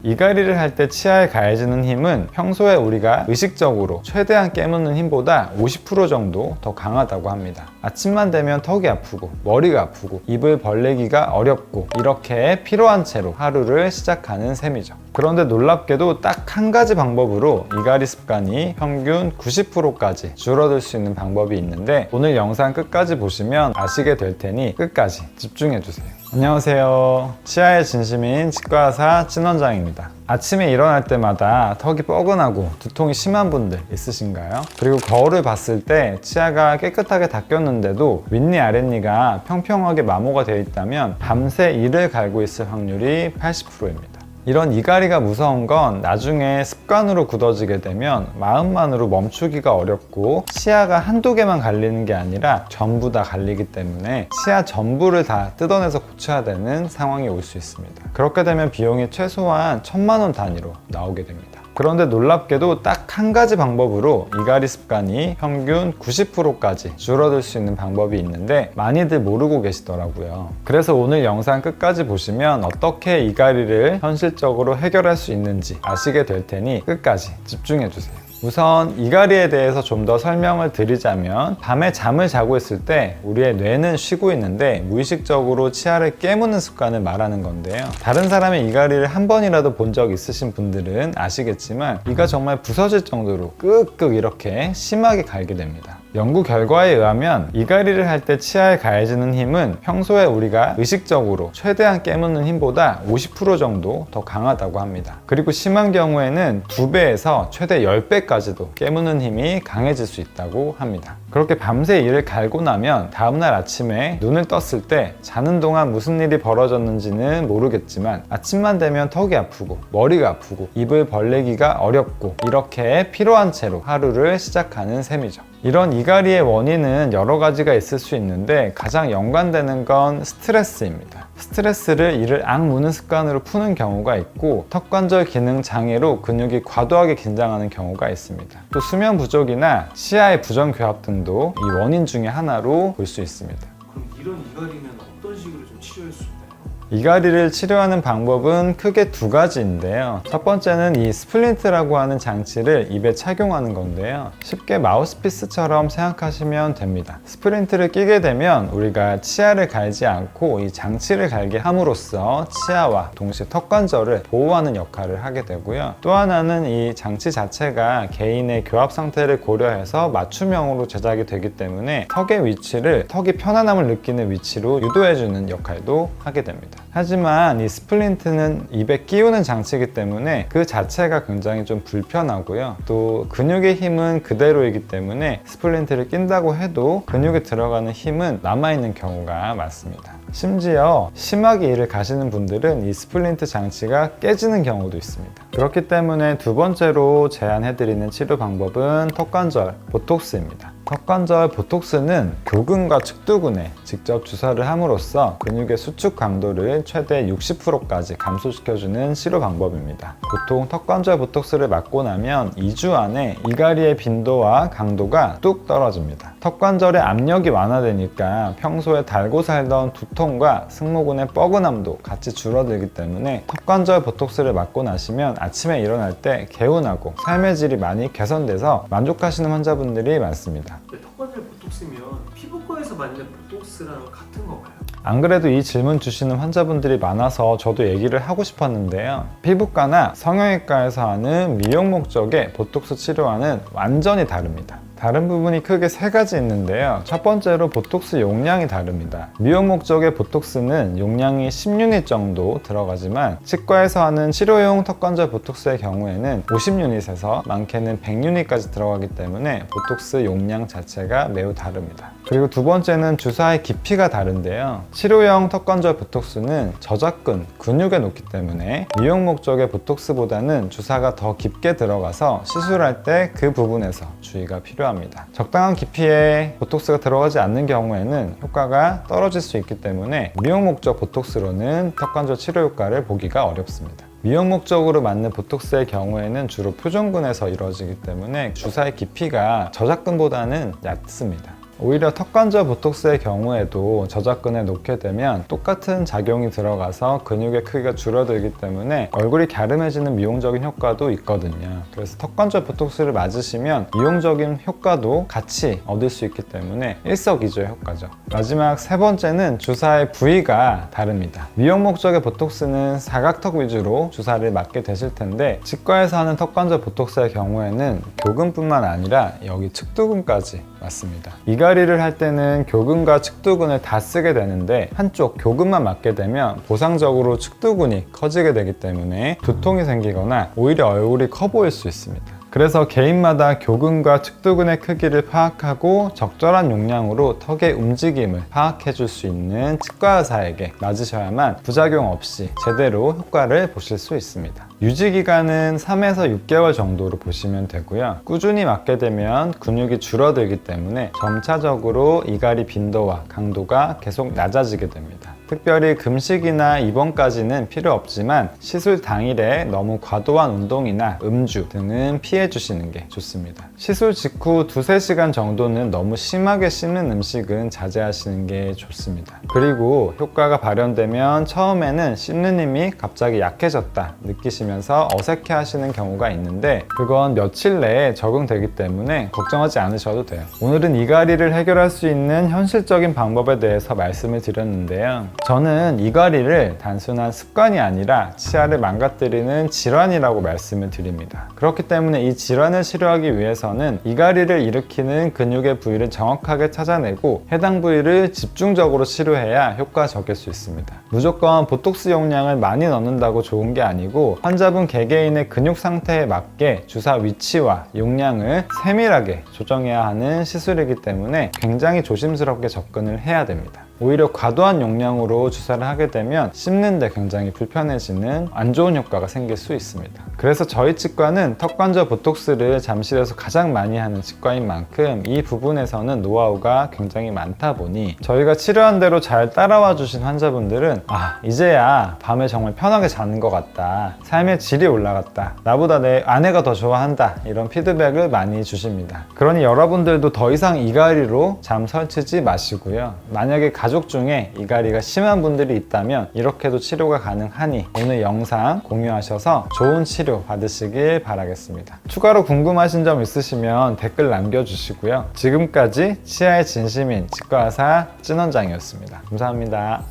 이갈이를 할 때 치아에 가해지는 힘은 평소에 우리가 의식적으로 최대한 깨무는 힘보다 50% 정도 더 강하다고 합니다. 아침만 되면 턱이 아프고 머리가 아프고 입을 벌리기가 어렵고 이렇게 피로한 채로 하루를 시작하는 셈이죠. 그런데 놀랍게도 딱 한 가지 방법으로 이갈이 습관이 평균 90%까지 줄어들 수 있는 방법이 있는데 오늘 영상 끝까지 보시면 아시게 될 테니 끝까지 집중해 주세요. 안녕하세요. 치아의 진심인 치과의사 찐원장입니다. 아침에 일어날 때마다 턱이 뻐근하고 두통이 심한 분들 있으신가요? 그리고 거울을 봤을 때 치아가 깨끗하게 닦였는데도 윗니 아랫니가 평평하게 마모가 되어 있다면 밤새 이를 갈고 있을 확률이 80%입니다. 이런 이갈이가 무서운 건 나중에 습관으로 굳어지게 되면 마음만으로 멈추기가 어렵고 치아가 한두 개만 갈리는 게 아니라 전부 다 갈리기 때문에 치아 전부를 다 뜯어내서 고쳐야 되는 상황이 올 수 있습니다. 그렇게 되면 비용이 최소한 1,000만 원 단위로 나오게 됩니다. 그런데 놀랍게도 딱 한 가지 방법으로 이갈이 습관이 평균 90%까지 줄어들 수 있는 방법이 있는데 많이들 모르고 계시더라고요. 그래서 오늘 영상 끝까지 보시면 어떻게 이갈이를 현실적으로 해결할 수 있는지 아시게 될 테니 끝까지 집중해 주세요. 우선 이갈이에 대해서 좀 더 설명을 드리자면 밤에 잠을 자고 있을 때 우리의 뇌는 쉬고 있는데 무의식적으로 치아를 깨무는 습관을 말하는 건데요. 다른 사람의 이갈이를 한 번이라도 본 적 있으신 분들은 아시겠지만 이가 정말 부서질 정도로 끄끄 이렇게 심하게 갈게 됩니다. 연구 결과에 의하면 이갈이를 할 때 치아에 가해지는 힘은 평소에 우리가 의식적으로 최대한 깨무는 힘보다 50% 정도 더 강하다고 합니다. 그리고 심한 경우에는 2배에서 최대 10배까지도 깨무는 힘이 강해질 수 있다고 합니다. 그렇게 밤새 이를 갈고 나면 다음날 아침에 눈을 떴을 때 자는 동안 무슨 일이 벌어졌는지는 모르겠지만 아침만 되면 턱이 아프고 머리가 아프고 입을 벌리기가 어렵고 이렇게 피로한 채로 하루를 시작하는 셈이죠. 이런 이갈이의 원인은 여러 가지가 있을 수 있는데 가장 연관되는 건 스트레스입니다. 스트레스를 이를 악무는 습관으로 푸는 경우가 있고 턱관절 기능 장애로 근육이 과도하게 긴장하는 경우가 있습니다. 또 수면 부족이나 치아의 부정 교합 등도 이 원인 중에 하나로 볼 수 있습니다. 그럼 이런 이갈이는 어떤 식으로 좀 치료할 수 있나요? 이갈이를 치료하는 방법은 크게 2가지인데요. 첫 번째는 이 스플린트라고 하는 장치를 입에 착용하는 건데요. 쉽게 마우스피스처럼 생각하시면 됩니다. 스플린트를 끼게 되면 우리가 치아를 갈지 않고 이 장치를 갈게 함으로써 치아와 동시에 턱관절을 보호하는 역할을 하게 되고요. 또 하나는 이 장치 자체가 개인의 교합 상태를 고려해서 맞춤형으로 제작이 되기 때문에 턱의 위치를 턱이 편안함을 느끼는 위치로 유도해주는 역할도 하게 됩니다. 하지만 이 스플린트는 입에 끼우는 장치이기 때문에 그 자체가 굉장히 좀 불편하고요. 또 근육의 힘은 그대로이기 때문에 스플린트를 낀다고 해도 근육에 들어가는 힘은 남아있는 경우가 많습니다. 심지어 심하게 이를 가시는 분들은 이 스플린트 장치가 깨지는 경우도 있습니다. 그렇기 때문에 두 번째로 제안해드리는 치료 방법은 턱관절 보톡스입니다. 턱관절 보톡스는 교근과 측두근에 직접 주사를 함으로써 근육의 수축 강도를 최대 60%까지 감소시켜주는 치료 방법입니다. 보통 턱관절 보톡스를 맞고 나면 2주 안에 이갈이의 빈도와 강도가 뚝 떨어집니다. 턱관절의 압력이 완화되니까 평소에 달고 살던 두통과 승모근의 뻐근함도 같이 줄어들기 때문에 턱관절 보톡스를 맞고 나시면 아침에 일어날 때 개운하고 삶의 질이 많이 개선돼서 만족하시는 환자분들이 많습니다. 턱관절 보톡스면 피부과에서 맞는 보톡스랑 같은 건가요? 안 그래도 이 질문 주시는 환자분들이 많아서 저도 얘기를 하고 싶었는데요. 피부과나 성형외과에서 하는 미용 목적의 보톡스 치료와는 완전히 다릅니다. 다른 부분이 크게 3가지 있는데요. 첫 번째로 보톡스 용량이 다릅니다. 미용 목적의 보톡스는 용량이 10유닛 정도 들어가지만 치과에서 하는 치료용 턱관절 보톡스의 경우에는 50유닛에서 많게는 100유닛까지 들어가기 때문에 보톡스 용량 자체가 매우 다릅니다. 그리고 두 번째는 주사의 깊이가 다른데요. 치료용 턱관절 보톡스는 저작근, 근육에 놓기 때문에 미용 목적의 보톡스보다는 주사가 더 깊게 들어가서 시술할 때 그 부분에서 주의가 필요합니다. 적당한 깊이의 보톡스가 들어가지 않는 경우에는 효과가 떨어질 수 있기 때문에 미용 목적 보톡스로는 턱관절 치료 효과를 보기가 어렵습니다. 미용 목적으로 맞는 보톡스의 경우에는 주로 표준근에서 이루어지기 때문에 주사의 깊이가 저작근보다는 얕습니다. 오히려 턱관절 보톡스의 경우에도 저작근에 놓게 되면 똑같은 작용이 들어가서 근육의 크기가 줄어들기 때문에 얼굴이 갸름해지는 미용적인 효과도 있거든요. 그래서 턱관절 보톡스를 맞으시면 미용적인 효과도 같이 얻을 수 있기 때문에 일석이조의 효과죠. 마지막 세 번째는 주사의 부위가 다릅니다. 미용 목적의 보톡스는 사각턱 위주로 주사를 맞게 되실 텐데 치과에서 하는 턱관절 보톡스의 경우에는 교근뿐만 아니라 여기 측두근까지 맞습니다. 이갈이를 할 때는 교근과 측두근을 다 쓰게 되는데 한쪽 교근만 맞게 되면 보상적으로 측두근이 커지게 되기 때문에 두통이 생기거나 오히려 얼굴이 커 보일 수 있습니다. 그래서 개인마다 교근과 측두근의 크기를 파악하고 적절한 용량으로 턱의 움직임을 파악해 줄 수 있는 치과 의사에게 맞으셔야만 부작용 없이 제대로 효과를 보실 수 있습니다. 유지기간은 3에서 6개월 정도로 보시면 되고요. 꾸준히 맞게 되면 근육이 줄어들기 때문에 점차적으로 이갈이 빈도와 강도가 계속 낮아지게 됩니다. 특별히 금식이나 입원까지는 필요 없지만 시술 당일에 너무 과도한 운동이나 음주 등은 피해 주시는 게 좋습니다. 시술 직후 2-3시간 정도는 너무 심하게 씹는 음식은 자제하시는 게 좋습니다. 그리고 효과가 발현되면 처음에는 씹는 힘이 갑자기 약해졌다 느끼시면서 어색해 하시는 경우가 있는데 그건 며칠 내에 적응되기 때문에 걱정하지 않으셔도 돼요. 오늘은 이갈이를 해결할 수 있는 현실적인 방법에 대해서 말씀을 드렸는데요. 저는 이갈이를 단순한 습관이 아니라 치아를 망가뜨리는 질환이라고 말씀을 드립니다. 그렇기 때문에 이 질환을 치료하기 위해서는 이갈이를 일으키는 근육의 부위를 정확하게 찾아내고 해당 부위를 집중적으로 치료해야 효과적일 수 있습니다. 무조건 보톡스 용량을 많이 넣는다고 좋은 게 아니고 환자분 개개인의 근육 상태에 맞게 주사 위치와 용량을 세밀하게 조정해야 하는 시술이기 때문에 굉장히 조심스럽게 접근을 해야 됩니다. 오히려 과도한 용량으로 주사를 하게 되면 씹는데 굉장히 불편해지는 안 좋은 효과가 생길 수 있습니다. 그래서 저희 치과는 턱관절 보톡스를 잠실에서 가장 많이 하는 치과인 만큼 이 부분에서는 노하우가 굉장히 많다 보니 저희가 치료한 대로 잘 따라와 주신 환자분들은 이제야 밤에 정말 편하게 자는 것 같다, 삶의 질이 올라갔다, 나보다 내 아내가 더 좋아한다, 이런 피드백을 많이 주십니다. 그러니 여러분들도 더 이상 이갈이로 잠 설치지 마시고요. 만약에 가족 중에 이갈이가 심한 분들이 있다면 이렇게도 치료가 가능하니 오늘 영상 공유하셔서 좋은 치료 받으시길 바라겠습니다. 추가로 궁금하신 점 있으시면 댓글 남겨주시고요. 지금까지 치아의 진심인 치과의사 찐원장이었습니다. 감사합니다.